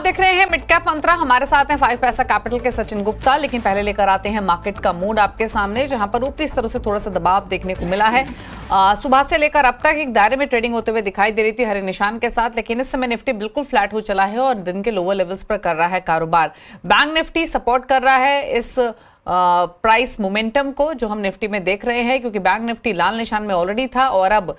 देख रहे हैं मिड कैप मंत्रा। हमारे साथ हैं 5 पैसा कैपिटल के सचिन गुप्ता। लेकिन पहले लेकर आते हैं मार्केट का मूड आपके सामने, जहां पर ऊपरी स्तरों से थोड़ा सा दबाव देखने को मिला है। सुबह से लेकर अब तक एक दायरे में ट्रेडिंग होते हुए दिखाई दे रही थी हरे निशान के साथ, लेकिन इस समय निफ्टी बिल्कुल फ्लैट हो चला है और दिन के लोअर लेवल्स पर कर रहा है कारोबार। बैंक निफ्टी सपोर्ट कर रहा है इस प्राइस मोमेंटम को जो हम निफ्टी में देख रहे हैं, क्योंकि बैंक निफ्टी लाल निशान में ऑलरेडी था और अब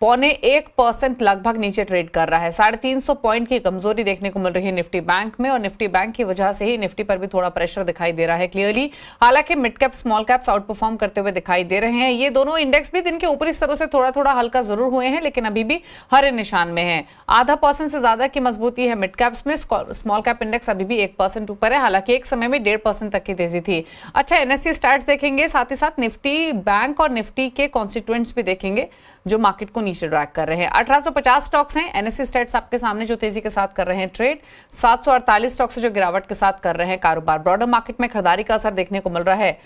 0.25% लगभग नीचे ट्रेड कर रहा है। 350 पॉइंट की कमजोरी देखने को मिल रही है निफ्टी बैंक में, और निफ्टी बैंक की वजह से ही निफ्टी पर भी थोड़ा प्रेशर दिखाई दे रहा है क्लियरली। हालांकि mid cap small caps out perform करते हुए दिखाई दे रहे हैं। ये दोनों इंडेक्स भी दिन के ऊपरी स्तरों से थोड़ा थोड़ा हल्का जरूर हुए हैं, लेकिन अभी भी हरे निशान में है। 0.5% से ज्यादा की मजबूती है मिड कैप्स में। स्मॉल कैप इंडेक्स अभी भी 1% ऊपर है, हालांकि एक समय में 1.5% तक की तेजी थी। अच्छा, एनएससी स्टैट्स देखेंगे, साथ ही साथ निफ्टी बैंक और निफ्टी के कॉन्स्टिट्यूएंट्स भी देखेंगे जो मार्केट को नीचे ड्रैग कर रहे हैं। 1850 स्टॉक्स हैं एनएससी स्टैट्स आपके सामने जो तेजी के साथ कर रहे हैं ट्रेड। 748 स्टॉक्स जो गिरावट के साथ कर रहे हैं कारोबार। ब्रॉडर मार्केट में खरीदारी का असर देखने को मिल रहा है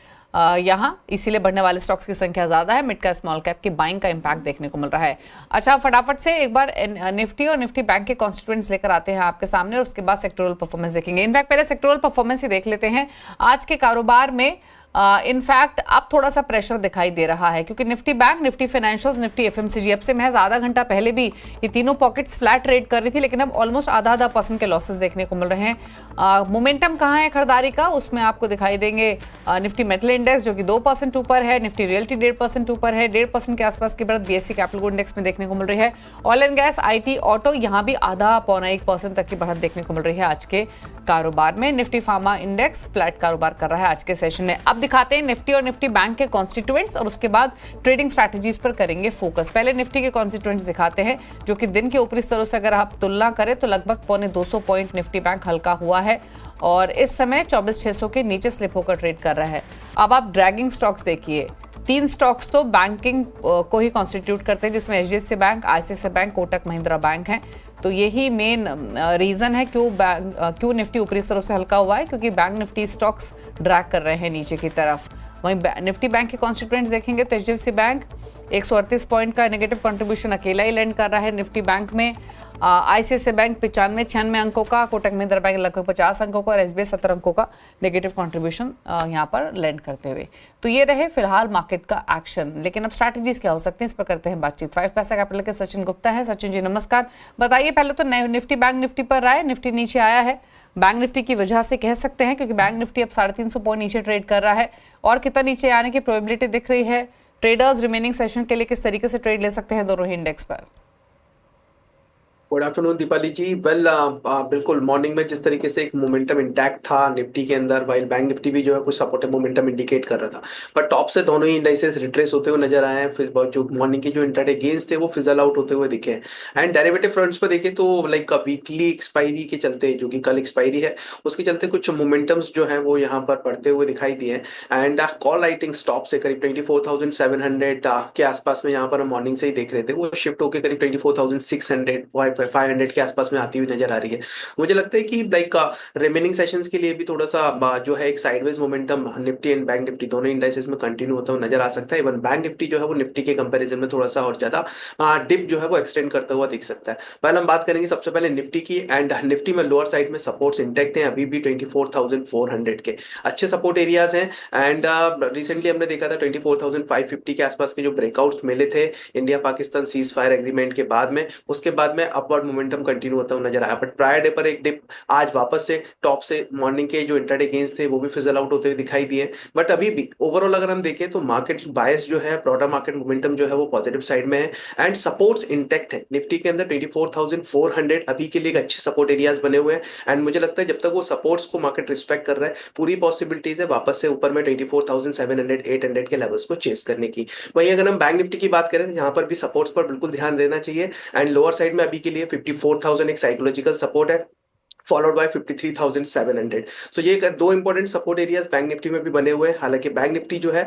यहां, इसीलिए बढ़ने वाले स्टॉक्स की संख्या ज्यादा है। मिड कैप स्मॉल कैप की बाइंग का इंपैक्ट देखने को मिल रहा है। अच्छा, फटाफट से एक बार निफ्टी और निफ्टी बैंक के कॉन्स्टिट्यूएंट्स लेकर आते हैं आपके सामने, और उसके बाद सेक्टोरल परफॉर्मेंस देखेंगे। इनफैक्ट पहले सेक्टोरल परफॉर्मेंस ही देख लेते हैं आज के कारोबार में। इनफैक्ट अब थोड़ा सा प्रेशर दिखाई दे रहा है, क्योंकि Nifty bank, Nifty financials, Nifty FMCG अब से महज आधा घंटा पहले भी ये तीनों पॉकेट्स फ्लैट ट्रेड कर रही थी, लेकिन अब ऑलमोस्ट आधा % के लॉसेस देखने को मिल रहे हैं। मोमेंटम कहाँ है खरीदारी का, उसमें आपको दिखाई देंगे निफ्टी मेटल इंडेक्स जो कि 2% ऊपर है, निफ्टी रियल्टी 1.5% ऊपर है, 1.5% के आसपास की बढ़त बीएससी कैपिटल गुड इंडेक्स में देखने को मिल रही है। Oil and gas, IT, auto यहाँ भी 0.5-1% तक की बढ़त देखने को मिल रही है आज के कारोबार में। निफ्टी फार्मा इंडेक्स फ्लैट कारोबार कर रहा है आज के सेशन में। अब दिखाते हैं निफ्टी और निफ्टी बैंक के कॉन्स्टिट्यूएंट्स, और उसके बाद ट्रेडिंग स्ट्रैटेजीज पर करेंगे फोकस। पहले निफ्टी के कॉन्स्टिट्यूएंट्स दिखाते हैं, जो कि दिन के ऊपरी स्तरों से अगर आप तुलना करें तो लगभग 250 पॉइंट निफ्टी बैंक हल्का हुआ है और इस समय 24,600 के नीचे स्लिप होकर ट्रेड कर रहा है। अब आप ड्रैगिंग स्टॉक्स देखिए, 3 स्टॉक्स तो बैंकिंग को ही कॉन्स्टिट्यूट करते हैं, जिसमें HDFC bank, ICICI bank, Kotak Mahindra bank हैं। तो यही मेन रीजन है क्यों निफ्टी ऊपरी स्तरों से हल्का हुआ है, क्योंकि बैंक निफ्टी स्टॉक्स ड्रैग कर रहे हैं नीचे की तरफ। वहीं निफ्टी बैंक के कॉन्स्टिट्यूएंट्स देखेंगे तो एचडीएफसी बैंक 138 पॉइंट का नेगेटिव कंट्रीब्यूशन अकेला ही लैंड कर रहा है निफ्टी बैंक में। आईसीआईसीआई बैंक 95-96 अंकों का, कोटक महिंद्रा बैंक लगभग 50 अंकों का और एसबीआई 70 अंकों का नेगेटिव कंट्रीब्यूशन यहाँ पर लैंड करते हुए। तो ये रहे फिलहाल मार्केट का एक्शन, लेकिन अब स्ट्रैटेजीज क्या हो सकते हैं इस पर करते हैं बातचीत। 5 पैसा कैपिटल के सचिन गुप्ता है। सचिन जी नमस्कार, बताइए पहले तो निफ्टी बैंक निफ्टी पर राय। निफ्टी नीचे आया है, बैंक निफ्टी की वजह से कह सकते हैं, क्योंकि बैंक निफ्टी अब 350 पॉइंट नीचे ट्रेड कर रहा है, और कितना नीचे आने की प्रोबेबिलिटी दिख रही है। ट्रेडर्स रिमेनिंग सेशन के लिए किस तरीके से ट्रेड ले सकते हैं दोनों ही इंडेक्स पर? गुड आफ्टरनून दीपाली जी। बिल्कुल मॉर्निंग में जिस तरीके से एक मोमेंटम इंटैक्ट था निफ्टी के अंदर, वाइल बैंक निफ्टी भी जो है कुछ सपोर्टिव मोमेंटम इंडिकेट कर रहा था, पर टॉप से दोनों ही इंडाइसेस रिट्रेस होते हुए नजर आए हैं। फिर जो मॉर्निंग की जो इंट्राडे गेन्स थे वो फिजल आउट होते हुए दिखे। एंड डेरिवेटिव फ्रंट्स पर देखें तो लाइक वीकली एक्सपायरी के चलते, जो कि कल एक्सपायरी है, उसके चलते कुछ मोमेंटम्स जो है वो यहाँ पर बढ़ते हुए दिखाई दिए। एंड कॉल राइटिंग स्टॉप से करीब 24,700 के आसपास में यहाँ पर हम मॉर्निंग से ही देख रहे थे, वो शिफ्ट होकर करीब 24,600 500 के आसपास में आती हुई नजर आ रही है। मुझे लगता है कि लाइक रिमेनिंग सेशंस के लिए भी थोड़ा सा जो है एक sideways momentum Nifty and bank Nifty दोनों इंडाइसेस में कंटिन्यू होता हुआ नजर आ सकता है। इवन बैंक निफ्टी जो है वो निफ्टी के कंपैरिजन में थोड़ा सा और ज्यादा डिप जो है वो एक्सटेंड करता हुआ दिख सकता है। पहले हम बात करेंगे सबसे पहले निफ्टी की, एंड निफ्टी में लोअर साइड में सपोर्ट्स इंटैक्ट हैं अभी भी 24,400 के अच्छे सपोर्ट एरियाज हैं। एंड रिसेंटली हमने देखा था 24,550 के आसपास के जो ब्रेकआउट्स मिले थे India Pakistan cease fire agreement के बाद में, उसके बाद में अपवर्ड मोमेंटम कंटिन्यू होता हुआ नजर आया। बट प्रायर डे पर एक डिप, आज वापस से टॉप से मॉर्निंग के जो इंट्राडे गेन्स थे वो भी फिजल आउट होते हुए दिखाई दिए। बट अभी भी ओवरऑल अगर हम देखें तो मार्केट बायस जो है, ब्रॉडर मार्केट मोमेंटम जो है वो पॉजिटिव साइड में है, एंड सपोर्ट्स इंटैक्ट है निफ्टी के अंदर। 24,400 अभी के लिए अच्छे सपोर्ट एरियाज बने हुए हैं, एंड मुझे लगता है जब तक वो सपोर्ट्स को मार्केट रिस्पेक्ट कर रहा है, पूरी पॉसिबिलिटीज है वापस से ऊपर में 24,700-800 के लेवल्स को चेस करने की। वहीं अगर हम बैंक निफ्टी की बात करें तो यहाँ पर भी सपोर्ट्स पर बिल्कुल ध्यान देना चाहिए। एंड लोअर साइड में अभी के लिए 54,000 एक साइकोलॉजिकल सपोर्ट है, फॉलोड बाय 53,700। सो ये दो important support areas bank Nifty में भी बने हुए हैं। हालांकि बैंक निफ्टी जो है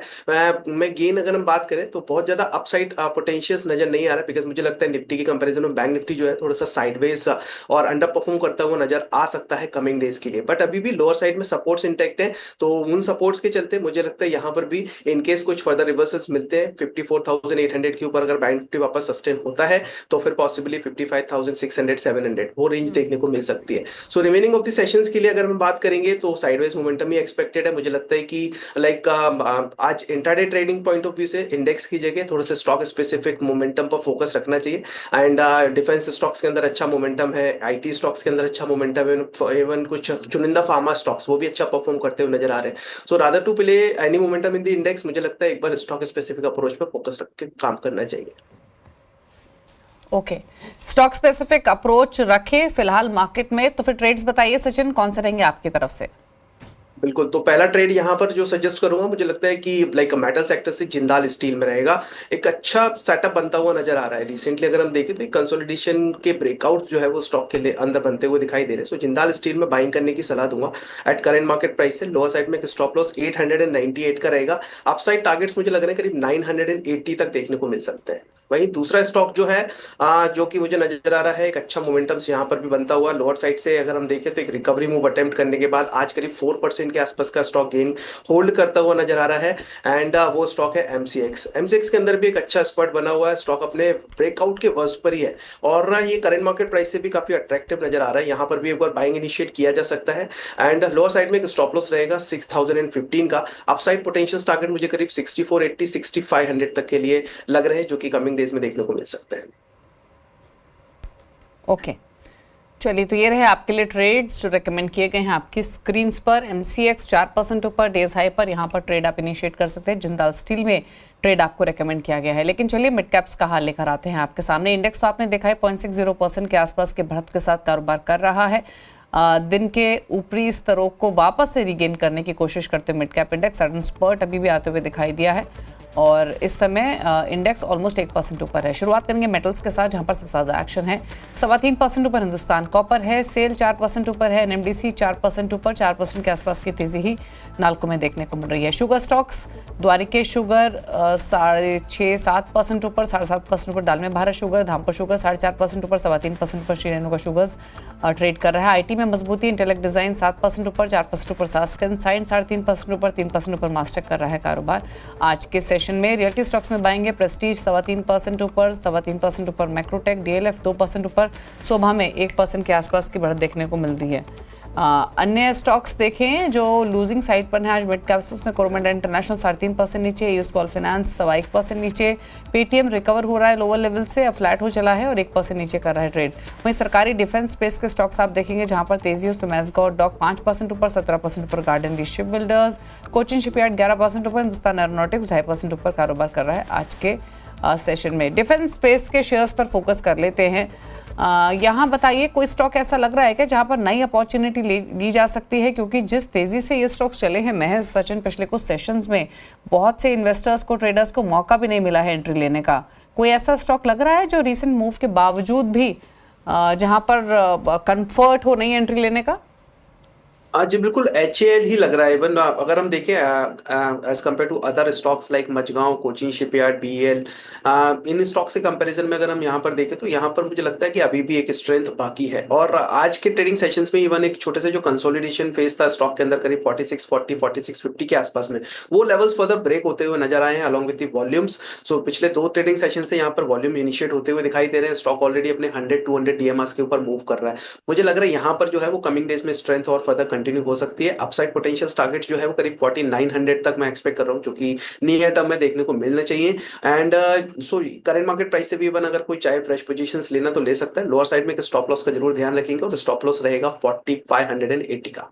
में गेन अगर हम बात करें तो बहुत ज्यादा अपसाइड पोटेंशियल्स नजर नहीं आ रहा, बिकॉज मुझे लगता है निफ्टी के कंपैरिजन में बैंक निफ्टी जो है थोड़ा सा साइडवेज और अंडर परफॉर्म करता हुआ नजर आ सकता है कमिंग डेज के लिए। बट अभी भी लोअर साइड में सपोर्ट्स इंटैक्ट है, तो उन सपोर्ट्स के चलते मुझे लगता है यहाँ पर भी इनकेस कुछ फर्दर रिवर्सल्स मिलते हैं 54,800 के ऊपर अगर बैंक निफ्टी वापस सस्टेन होता है तो फिर पॉसिबली 55,600-700 वो रेंज देखने को मिल सकती है। So remaining of the sessions के लिए अगर हम बात करेंगे तो साइडवेज मोमेंटम ही एक्सपेक्टेड है। मुझे लगता है कि लाइक आज intraday trading point of view से इंडेक्स की जगह थोड़ा सा स्टॉक स्पेसिफिक मोमेंटम पर फोकस रखना चाहिए। एंड डिफेंस स्टॉक्स के अंदर अच्छा मोमेंटम है, आईटी स्टॉक्स के अंदर अच्छा मोमेंटम है, इवन कुछ चुनिंदा फार्मा स्टॉक्स वो भी अच्छा परफॉर्म करते हुए नजर आ रहे हैं। So rather to play any momentum in the index, मुझे लगता है एक बार स्टॉक स्पेसिफिक अप्रोच पे फोकस रख के काम करना चाहिए। ओके, स्टॉक स्पेसिफिक अप्रोच रखें फिलहाल मार्केट में। तो फिर ट्रेड्स बताइए सचिन, कौन से रहेंगे आपकी तरफ से? बिल्कुल, तो पहला ट्रेड यहाँ पर जो सजेस्ट करूंगा, मुझे लगता है कि लाइक मेटल सेक्टर से जिंदाल स्टील में रहेगा। एक अच्छा सेटअप बनता हुआ नजर आ रहा है। रिसेंटली अगर हम देखें तो एक कंसोलिडेशन के ब्रेकआउट जो है वो स्टॉक के लिए अंदर बनते हुए दिखाई दे रहे हैं। सो जिंदाल स्टील में बाइंग करने की सलाह दूंगा एट करेंट मार्केट प्राइस से। लोअर साइड में एक स्टॉप लॉस 898 का रहेगा। अपसाइड टारगेट्स मुझे लग रहे हैं करीब 980 तक देखने को मिल सकते हैं। वहीं दूसरा स्टॉक जो है जो कि मुझे नजर आ रहा है एक अच्छा मोमेंटम्स यहाँ पर भी बनता हुआ लोअर साइड से अगर हम देखें तो एक रिकवरी मूव अटेम्प्ट करने के बाद आज करीब 4% के आसपास का स्टॉक गेन होल्ड करता हुआ नजर आ रहा है। एंड वो स्टॉक है एमसीएक्स। एमसीएक्स के अंदर भी एक अच्छा स्पॉट बना हुआ है। स्टॉक अपने ब्रेकआउट के वर्स्ट पर ही है और ये करंट मार्केट प्राइस से भी काफी अट्रैक्टिव नजर आ रहा है। यहाँ पर भी एक बार बाइंग इनिशिएट किया जा सकता है। एंड लोअर साइड में एक स्टॉप लॉस रहेगा 6015 का। अपसाइड पोटेंशियल टारगेट मुझे करीब 6480 6500 तक के लिए लग रहे हैं, जो कि कमिंग डेज में देखने को मिल सकते हैं। ओके, चलिए, तो ये रहे आपके लिए ट्रेड्स जो रेकमेंड किए गए हैं आपकी स्क्रीन पर। एमसीएक्स 4% ऊपर डेज हाई पर, यहाँ पर ट्रेड आप इनिशिएट कर सकते हैं। जिंदाल स्टील में ट्रेड आपको रेकमेंड किया गया है। लेकिन चलिए मिड कैप्स का हाल लेकर आते हैं आपके सामने। इंडेक्स तो आपने देखा है 0.60% के आसपास के बढ़त के साथ कारोबार कर रहा है। दिन के ऊपरी स्तरों को वापस से रिगेन करने की कोशिश करते हुए mid cap index sudden spurt अभी भी आते हुए दिखाई दिया है और इस समय इंडेक्स ऑलमोस्ट 1% ऊपर है। शुरुआत करेंगे मेटल्स के साथ, जहां पर सबसे ज़्यादा एक्शन है। 3.25% ऊपर हिंदुस्तान कॉपर है। सेल 4% ऊपर है। एनएमडीसी 4% ऊपर, 4% के आसपास की तेजी ही नाल्को में देखने को मिल रही है। शुगर स्टॉक्स, द्वारिकेश शुगर 6.5-7% ऊपर, 7.5% ऊपर डालमिया भारत शुगर, धामपुर शुगर 4.5% ऊपर, 3.25% ऊपर श्री रेणुका शुगर्स ट्रेड कर रहा है। आईटी में मजबूती, इंटेलेक्ट डिजाइन 7% ऊपर, 4% ऊपर सास्केन साइंस 3.5% ऊपर, 3% ऊपर मास्टेक कर रहा है कारोबार आज के सेशन में। रियल्टी स्टॉक्स में बाएंगे प्रेस्टीज 3.25% ऊपर, 3.25% ऊपर मैक्रोटेक, डीएलएफ 2% ऊपर, शोभा में 1% के आसपास की बढ़त देखने को मिलती है। अन्य स्टॉक्स देखें जो लूजिंग साइड पर है आज मिड कैप्स, उसमें कोरोमंडल इंटरनेशनल 3.5% नीचे, यूएस पॉल फाइनेंस 1% नीचे, पेटीएम रिकवर हो रहा है लोअर लेवल से, अब फ्लैट हो चला है और 1% नीचे कर रहा है ट्रेड। वहीं सरकारी डिफेंस स्पेस के स्टॉक्स आप देखेंगे जहां पर तेजी है, उसमें मैसगॉट डॉक 5% ऊपर, 17% ऊपर गार्डन री शिप बिल्डर्स, कोचिन शिपयार्ड 11% ऊपर, हिंदुस्तान एरोनॉटिक्स 2.5% ऊपर कारोबार कर रहा है आज के सेशन में। डिफेंस स्पेस के शेयर्स पर फोकस कर लेते हैं। यहाँ बताइए कोई स्टॉक ऐसा लग रहा है क्या जहाँ पर नई अपॉर्चुनिटी ली जा सकती है, क्योंकि जिस तेजी से ये स्टॉक्स चले हैं महज सचिन पिछले कुछ सेशंस में बहुत से इन्वेस्टर्स को, ट्रेडर्स को मौका भी नहीं मिला है एंट्री लेने का। कोई ऐसा स्टॉक लग रहा है जो रीसेंट मूव के बावजूद भी जहाँ पर कंफर्ट हो नई एंट्री लेने का? जी बिल्कुल, HAL ही लग रहा है। इवन अगर हम देखें as compare to other stocks like Mazagon, Cochin Shipyard, BEL, इन स्टॉक से कंपैरिजन में अगर हम यहाँ पर देखें तो यहाँ पर मुझे लगता है कि अभी भी एक स्ट्रेंथ बाकी है। और आज के ट्रेडिंग सेशंस में इवन एक छोटे से जो कंसोलिडेशन फेज था स्टॉक के अंदर करीब 4640 4650 के आसपास में, वो लेवल्स फर्दर ब्रेक होते हुए नजर आए हैं अलॉन्ग विद द वॉल्यूम्स। सो पिछले 2 ट्रेडिंग सेशन से यहाँ पर वॉल्यूम इनिशिएट होते हुए दिखाई दे रहे हैं। स्टॉक ऑलरेडी अपने 100-200 DMRs के ऊपर मूव कर रहा है। मुझे लग रहा है यहाँ पर जो है वो कमिंग डेज में स्ट्रेंथ और फर्दर कंटिन्यू हो सकती है। अपसाइड पोटेंशियल टारगेट जो है वो करीब 4900 तक मैं एक्सपेक्ट कर रहा हूँ, जो कि नियर टर्म में देखने को मिलना चाहिए। And so current market price से भी इवन अगर कोई चाहे फ्रेश पोजीशंस लेना तो ले सकता है। लोअर साइड में एक स्टॉप लॉस का जरूर ध्यान रखेंगे और स्टॉप लॉस रहेगा 4580 का।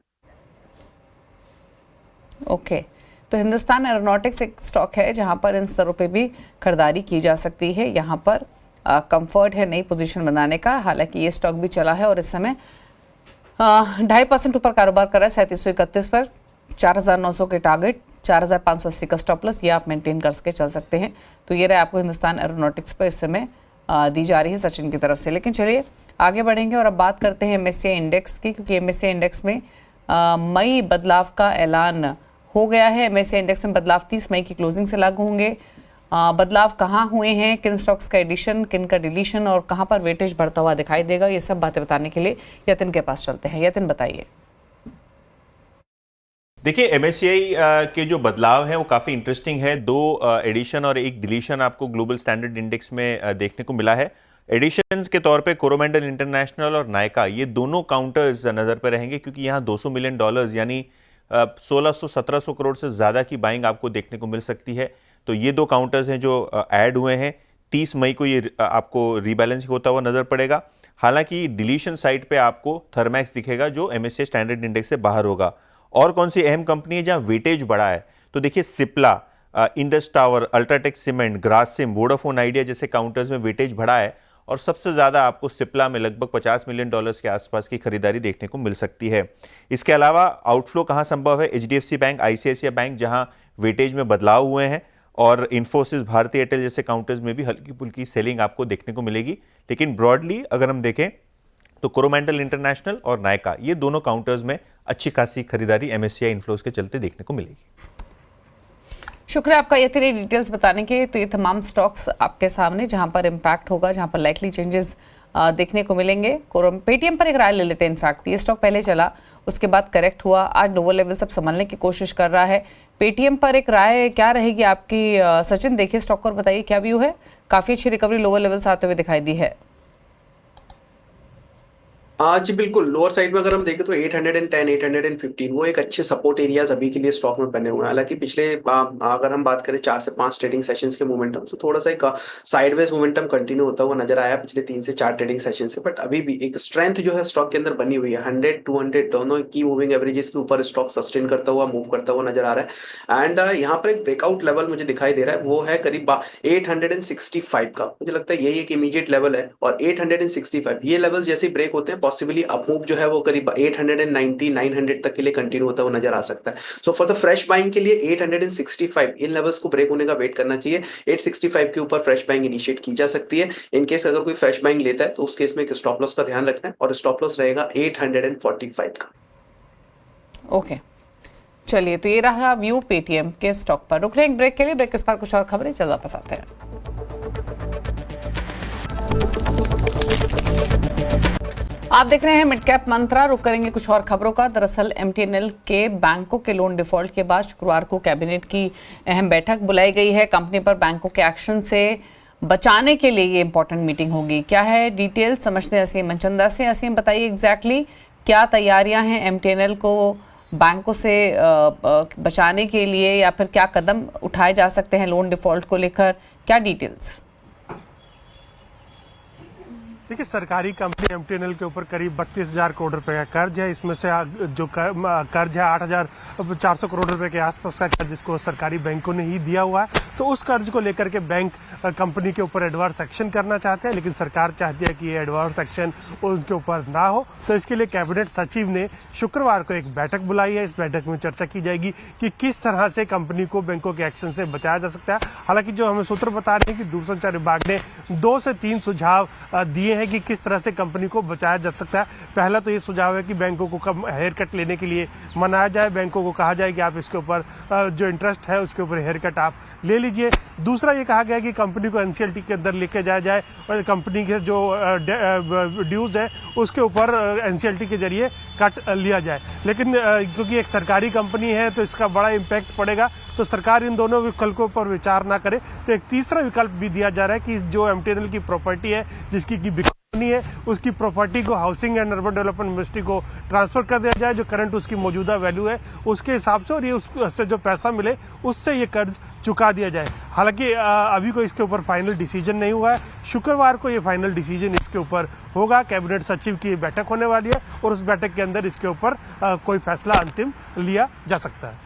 ओके, तो हिंदुस्तान एरोनॉटिक्स एक स्टॉक है जहां पर इन स्तरों पे भी खरीदारी की जा सकती है। यहाँ पर कंफर्ट है नई पोजीशन बनाने का। हालांकि ये स्टॉक भी चला है और इस समय 2.5% ऊपर कारोबार कर रहा है 3731 पर। 4900 के टारगेट, 4580 का स्टॉप लॉस, ये आप मेंटेन कर सके चल सकते हैं। तो ये रहा आपको हिंदुस्तान एरोनॉटिक्स पर इस समय दी जा रही है सचिन की तरफ से। लेकिन चलिए आगे बढ़ेंगे और अब बात करते हैं MSCI इंडेक्स की, क्योंकि MSCI इंडेक्स में मई बदलाव का ऐलान हो गया है। MSCI इंडेक्स में बदलाव 30 मई की क्लोजिंग से लागू होंगे। बदलाव कहाँ हुए हैं, किन स्टॉक्स का एडिशन, किन का डिलीशन और कहाँ पर वेटेज बढ़ता हुआ दिखाई देगा, ये सब बातें बताने के लिए यतिन के पास चलते हैं। यतिन बताइए। देखिए MSCI के जो बदलाव हैं वो काफ़ी इंटरेस्टिंग है। 2 एडिशन और 1 डिलीशन आपको ग्लोबल स्टैंडर्ड इंडेक्स में देखने को मिला है। एडिशंस के तौर पे कोरोमंडल इंटरनेशनल और नायका ये दोनों काउंटर्स नज़र पे रहेंगे, क्योंकि यहाँ $200 मिलियन यानी 1600-1700 करोड़ से ज़्यादा की बाइंग आपको देखने को मिल सकती है। तो ये दो काउंटर्स हैं जो ऐड हुए हैं। 30 मई को ये आपको रीबैलेंस होता हुआ नज़र पड़ेगा। हालांकि डिलीशन साइड पे आपको थर्मैक्स दिखेगा जो MSCI स्टैंडर्ड इंडेक्स से बाहर होगा। और कौन सी अहम कंपनी है जहाँ वेटेज बढ़ा है, तो देखिए Cipla, Indus tower, UltraTech cement, Grasim, Vodafone idea जैसे काउंटर्स में वेटेज बढ़ा है और सबसे ज़्यादा आपको सिप्ला में लगभग $50 मिलियन के आसपास की खरीदारी देखने को मिल सकती है। इसके अलावा आउटफ्लो कहाँ संभव है? HDFC बैंक, ICICI बैंक जहाँ वेटेज में बदलाव हुए हैं, और इन्फोसिस, भारती एयरटेल जैसे काउंटर्स में भी हल्की फुल्की सेलिंग आपको देखने को मिलेगी। लेकिन ब्रॉडली अगर हम देखें तो कोरोमंडल इंटरनेशनल और नायका ये दोनों काउंटर्स में अच्छी खासी खरीदारी MSCI इन्फ्लोज के चलते देखने को मिलेगी। शुक्रिया आपका ये तेरी डिटेल्स बताने के। तो ये तमाम स्टॉक्स आपके सामने जहां पर इम्पैक्ट होगा, जहां पर लाइकली चेंजेस देखने को मिलेंगे। पेटीएम पर एक राय ले लेते हैं। इनफैक्ट ये स्टॉक पहले चला, उसके बाद करेक्ट हुआ, आज लोअर लेवल सब संभालने की कोशिश कर रहा है। पेटीएम पर एक राय क्या रहेगी आपकी सचिन? देखिए स्टॉक और बताइए क्या व्यू है। काफी अच्छी रिकवरी लोअर लेवल से आते हुए दिखाई दी है। हाँ जी बिल्कुल, लोअर साइड में अगर हम देखें तो 810, 815 वो एक अच्छे सपोर्ट एरियाज अभी के लिए स्टॉक में बने हुए हैं। हालांकि पिछले अगर हम बात करें 4 से 5 ट्रेडिंग सेशंस के मोमेंटम, तो थोड़ा सा एक साइडवेज मोमेंटम कंटिन्यू होता हुआ नजर आया पिछले 3 से 4 ट्रेडिंग सेशन से। बट अभी भी एक स्ट्रेंथ जो है स्टॉक के अंदर बनी हुई है। 100, 200 दोनों की मूविंग एवरेजेस के ऊपर स्टॉक सस्टेन करता हुआ, मूव करता हुआ नजर आ रहा है। एंड यहाँ पर एक ब्रेकआउट लेवल मुझे दिखाई दे रहा है, वो है करीब 865 का। मुझे लगता है यही एक इमीडिएट लेवल है, और 865 ये लेवल जैसे ब्रेक होते हैं पॉसिबली अप मूव जो है वो करीब 890, 900 तक के लिए कंटिन्यू होता हुआ नजर आ सकता है। So for the fresh buying के लिए 865 इन लेवल्स को ब्रेक होने का वेट करना चाहिए। 865 के ऊपर फ्रेश बाइंग इनिशिएट की जा सकती है। इन केस अगर कोई फ्रेश बाइंग लेता है तो उस केस में एक स्टॉप लॉस का ध्यान रखना है, और स्टॉप लॉस रहेगा 845 का। ओके चलिए, तो ये रहा व्यू पेटीएम के स्टॉक पर। रुक रहे हैं एक ब्रेक के लिए। ब्रेक के बाद कुछ और खबरें, चल वापस आते हैं। आप देख रहे हैं मिड कैप मंत्रा। रुक करेंगे कुछ और खबरों का। दरअसल MTNL के बैंकों के लोन डिफॉल्ट के बाद शुक्रवार को कैबिनेट की अहम बैठक बुलाई गई है। कंपनी पर बैंकों के एक्शन से बचाने के लिए ये इंपॉर्टेंट मीटिंग होगी। क्या है डिटेल समझते हैं असीम मनचंदा से। असीम बताइए एग्जैक्टली क्या तैयारियां हैं MTNL को बैंकों से बचाने के लिए, या फिर क्या कदम उठाए जा सकते हैं लोन डिफॉल्ट को लेकर, क्या डिटेल्स? देखिए, सरकारी कंपनी MTNL के ऊपर करीब 32,000 करोड़ रुपए का कर्ज है। इसमें से जो कर्ज है 8,400 करोड़ रुपए के आसपास का कर्ज इसको सरकारी बैंकों ने ही दिया हुआ है। तो उस कर्ज को लेकर के बैंक कंपनी के ऊपर एडवर्स एक्शन करना चाहते हैं, लेकिन सरकार चाहती है कि ये एडवर्स एक्शन उनके ऊपर ना हो। तो इसके लिए कैबिनेट सचिव ने शुक्रवार को एक बैठक बुलाई है। इस बैठक में चर्चा की जाएगी कि किस तरह से कंपनी को बैंकों के एक्शन से बचाया जा सकता है। हालांकि जो हमें सूत्र बता रहे हैं कि दूरसंचार विभाग ने 2 से 3 सुझाव दिए हैं कि किस तरह से कंपनी को बचाया जा सकता है। पहला तो ये सुझाव है कि बैंकों को कम हेयर कट लेने के लिए मनाया जाए। बैंकों को कहा जाए कि आप इसके ऊपर जो इंटरेस्ट है उसके ऊपर हेयर कट आप ले लीजिए। दूसरा ये कहा गया कि कंपनी को NCLT के अंदर लेके जाया जाए और कंपनी के जो ड्यूज है उसके ऊपर NCLT के जरिए कट लिया जाए। लेकिन क्योंकि एक सरकारी कंपनी है तो इसका बड़ा इम्पैक्ट पड़ेगा, तो सरकार इन दोनों विकल्पों पर विचार ना करे। तो एक तीसरा विकल्प भी दिया जा रहा है कि जो MTNL की प्रॉपर्टी है, जिसकी है, उसकी प्रॉपर्टी को housing and urban development ministry को ट्रांसफर कर दिया जाए, जो करंट उसकी मौजूदा वैल्यू है उसके हिसाब से, और ये उससे जो पैसा मिले उससे ये कर्ज चुका दिया जाए। हालांकि अभी कोई इसके ऊपर फाइनल डिसीजन नहीं हुआ है। शुक्रवार को ये फाइनल डिसीजन इसके ऊपर होगा। कैबिनेट सचिव की बैठक होने वाली है और उस बैठक के अंदर इसके ऊपर कोई फैसला अंतिम लिया जा सकता है।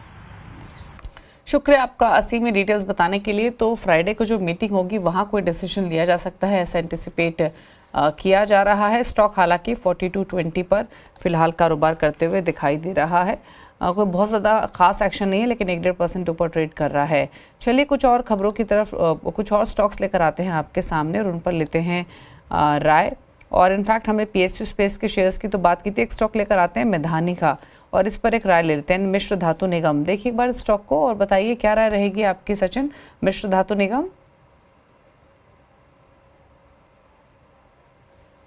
शुक्रिया आपका असीम में डिटेल्स बताने के लिए। तो फ्राइडे को जो मीटिंग होगी वहां कोई डिसीजन लिया जा सकता है, ऐसा एंटिसिपेट किया जा रहा है। स्टॉक हालांकि 4220 पर फिलहाल कारोबार करते हुए दिखाई दे रहा है। कोई बहुत ज़्यादा खास एक्शन नहीं है, लेकिन 1.5% ऊपर ट्रेड कर रहा है। चलिए कुछ और खबरों की तरफ कुछ और स्टॉक्स लेकर आते हैं आपके सामने और उन पर लेते हैं राय। और इनफैक्ट हमने PSU स्पेस के शेयर्स की तो बात की थी, एक स्टॉक लेकर आते हैं मैधानी का और इस पर एक राय ले लेते हैं। मिश्र धातु निगम, देखिए एक बार स्टॉक को और बताइए क्या राय रहेगी आपकी सचिन। मिश्र धातु निगम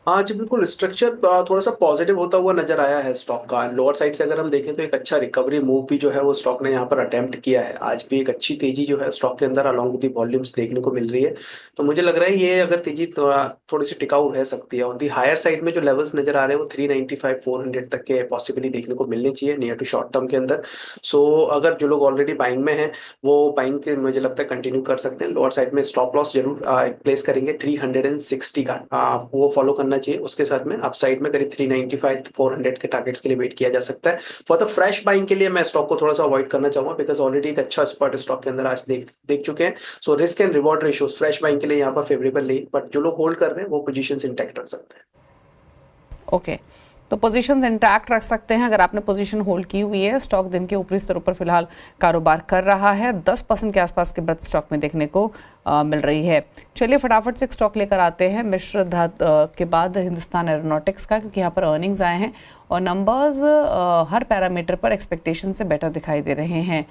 हाँ जी, बिल्कुल स्ट्रक्चर थोड़ा सा पॉजिटिव होता हुआ नजर आया है स्टॉक का। लोअर साइड से अगर हम देखें तो एक अच्छा रिकवरी मूव भी जो है वो स्टॉक ने यहाँ पर अटेम्प्ट किया है। आज भी एक अच्छी तेजी जो है स्टॉक के अंदर अलॉन्ग विद वॉल्यूम्स देखने को मिल रही है। तो मुझे लग रहा है ये अगर तेजी थोड़ी सी टिकाऊ रह सकती है। ऑन दी हायर साइड में जो लेवल्स नजर आ रहे हैं वो 395 400 तक के पॉसिबली देखने को मिलने चाहिए नियर टू शॉर्ट टर्म के अंदर। सो अगर जो लोग ऑलरेडी बाइंग में हैं वो बाइंग के मुझे लगता है कंटिन्यू कर सकते हैं। लोअर साइड में स्टॉप लॉस जरूर प्लेस करेंगे 360 का, वो फॉलो करना चाहिए। उसके साथ में अपसाइड में करीब 395 400 के टारगेट्स के लिए वेट किया जा सकता है। फॉर द फ्रेश बाइंग के लिए मैं स्टॉक को थोड़ा सा अवॉइड करना चाहूंगा बिकॉज ऑलरेडी एक अच्छा स्पॉट स्टॉक के अंदर आज देख चुके हैं। So risk and reward ratios fresh buying के लिए यहाँ पर फेवरेबल नहीं, बट जो लोग होल्ड कर रहे हैं वो पोजीशंस इंटैक्ट रख सकते हैं। ओके, तो पोजीशंस इंटैक्ट रख सकते हैं अगर आपने पोजीशन होल्ड की हुई है। स्टॉक दिन के ऊपरी स्तरों पर फिलहाल कारोबार कर रहा है। 10% के आसपास की बढ़त स्टॉक में देखने को मिल रही है। चलिए फटाफट से एक स्टॉक लेकर आते हैं मिश्र धातु के बाद हिंदुस्तान एरोनॉटिक्स का, क्योंकि यहाँ पर अर्निंग्स आए हैं और नंबर्स हर पैरामीटर पर एक्सपेक्टेशन से बेटर दिखाई दे रहे हैं।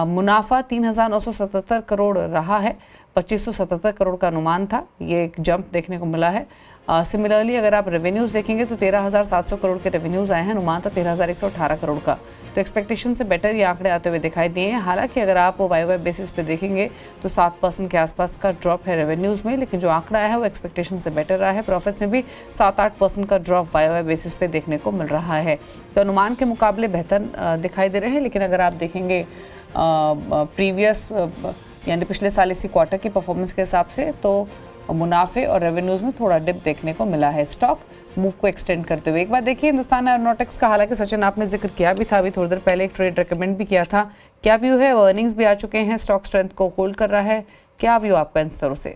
मुनाफा 3,977 करोड़ रहा है, 2,577 करोड़ का अनुमान था। ये एक जंप देखने को मिला है। सिमिलरली अगर आप रेवेन्यूज़ देखेंगे तो 13,700 करोड़ के रेवेन्यूज़ आए हैं, अनुमान था 13,118 करोड़ का। तो एक्सपेक्टेशन से बेटर ये आंकड़े आते हुए दिखाई दिए हैं। हालांकि अगर आप वाई बेसिस पे देखेंगे तो 7% के आसपास का ड्रॉप है रेवेन्यूज़ में, लेकिन जो आंकड़ा आया है वो एक्सपेक्टेशन से बेटर रहा है। प्रॉफिट्स में भी 7-8% का ड्रॉप वाई बेसिस पे देखने को मिल रहा है। तो अनुमान के मुकाबले बेहतर दिखाई दे रहे हैं। लेकिन अगर आप देखेंगे प्रीवियस यानी पिछले साल इसी क्वार्टर की परफॉर्मेंस के हिसाब से तो मुनाफे और रेवेन्यूज़ में थोड़ा डिप देखने को मिला है। स्टॉक मूव को एक्सटेंड करते हुए एक बार देखिए हिंदुस्तान एरोनॉटिक्स का। हालांकि सचिन आपने जिक्र किया भी था अभी थोड़ी देर पहले, एक ट्रेड रेकमेंड भी किया था। क्या व्यू है? अर्निंग्स भी आ चुके हैं, स्टॉक स्ट्रेंथ को होल्ड कर रहा है, क्या व्यू आपका इन स्तरों से?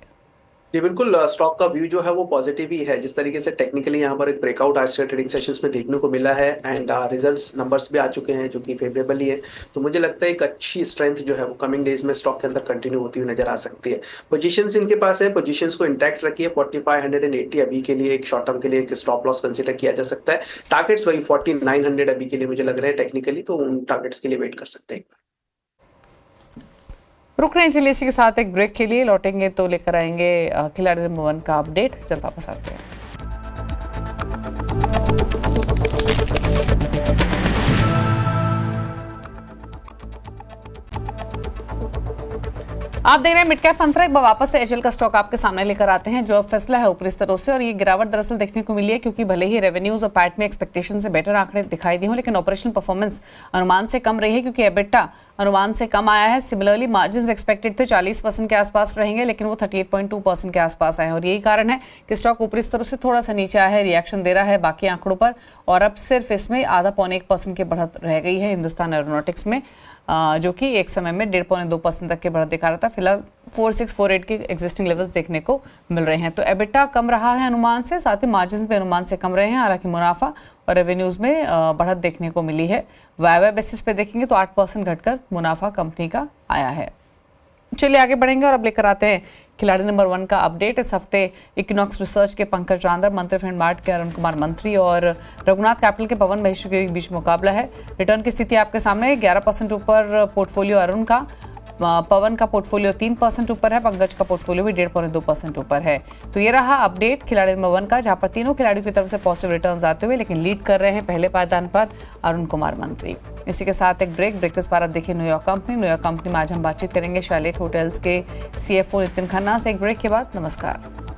जी बिल्कुल, स्टॉक का व्यू जो है वो पॉजिटिव ही है। जिस तरीके से टेक्निकली यहाँ पर एक ब्रेकआउट आज के ट्रेडिंग सेशंस में देखने को मिला है एंड रिजल्ट्स नंबर्स भी आ चुके हैं जो कि फेवरेबल ही है। तो मुझे लगता है एक अच्छी स्ट्रेंथ जो है वो कमिंग डेज में स्टॉक के अंदर कंटिन्यू होती हुई नजर आ सकती है। पोजीशंस इनके पास है, पोजीशंस को इंटैक्ट रखिए। 4580 अभी के लिए एक शॉर्ट टर्म के लिए एक स्टॉप लॉस कंसिडर किया जा सकता है। टारगेट्स वही 4900 अभी के लिए मुझे लग रहा है टेक्निकली, तो उन टारगेट्स के लिए वेट कर सकते हैं। रुक रहे हैं, चलिए इसी के साथ एक ब्रेक के लिए लौटेंगे तो लेकर आएंगे खिलाड़ी नंबर 1 का अपडेट। चल वापस आते हैं। आप देख रहे हैं मिड कैप मंत्रा। एक बार वापस से एचएल का स्टॉक आपके सामने लेकर आते हैं जो अब फैसला है ऊपरी स्तरों से। और ये गिरावट दरअसल देखने को मिली है क्योंकि भले ही रेवेन्यूज और पैट में एक्सपेक्टेशन से बेटर आंकड़े दिखाई दिए हों, लेकिन ऑपरेशनल परफॉर्मेंस अनुमान से कम रही है क्योंकि एबिटा अनुमान से कम आया है। सिमिलरली मार्जिन एक्सपेक्टेड थे 40% के आसपास रहेंगे, लेकिन वो 38.2% के आसपास आए और यही कारण है कि स्टॉक ऊपरी स्तरों से थोड़ा सा नीचे आया है, रिएक्शन दे रहा है बाकी आंकड़ों पर। और अब सिर्फ इसमें 0.5-1% की बढ़त रह गई है हिंदुस्तान एरोनॉटिक्स में, जो कि एक समय में 1.5-2% तक के बढ़त दिखा रहा था। फिलहाल 4648 के एग्जिस्टिंग लेवल्स देखने को मिल रहे हैं। तो एबिटा कम रहा है अनुमान से, साथ ही मार्जिन भी अनुमान से कम रहे हैं। हालांकि मुनाफा और रेवेन्यूज में बढ़त देखने को मिली है। वाई बेसिस पे देखेंगे तो 8% घटकर मुनाफा कंपनी का आया है। चलिए आगे बढ़ेंगे और अब लेकर आते हैं खिलाड़ी नंबर 1 का अपडेट। इस हफ्ते इक्विनॉक्स रिसर्च के पंकज रांदर, मंत्री फंड मार्ट के अरुण कुमार मंत्री और रघुनाथ कैपिटल के पवन महेश्वरी के बीच मुकाबला है। रिटर्न की स्थिति आपके सामने 11% ऊपर पोर्टफोलियो अरुण का, पवन का पोर्टफोलियो 3% ऊपर है, पंकज का पोर्टफोलियो भी 1.5-2% ऊपर है। तो ये रहा अपडेट खिलाड़ी नंबर 1 का, जहां पर तीनों खिलाड़ियों की तरफ से पॉजिटिव रिटर्न्स आते हुए, लेकिन लीड कर रहे हैं पहले पायदान पर अरुण कुमार मंत्री। इसी के साथ एक ब्रेक के उस पर आप देखिए न्यूयॉर्क कंपनी में आज हम बातचीत करेंगे शैलेट होटल्स के CFO नितिन खन्ना से। एक ब्रेक के बाद नमस्कार।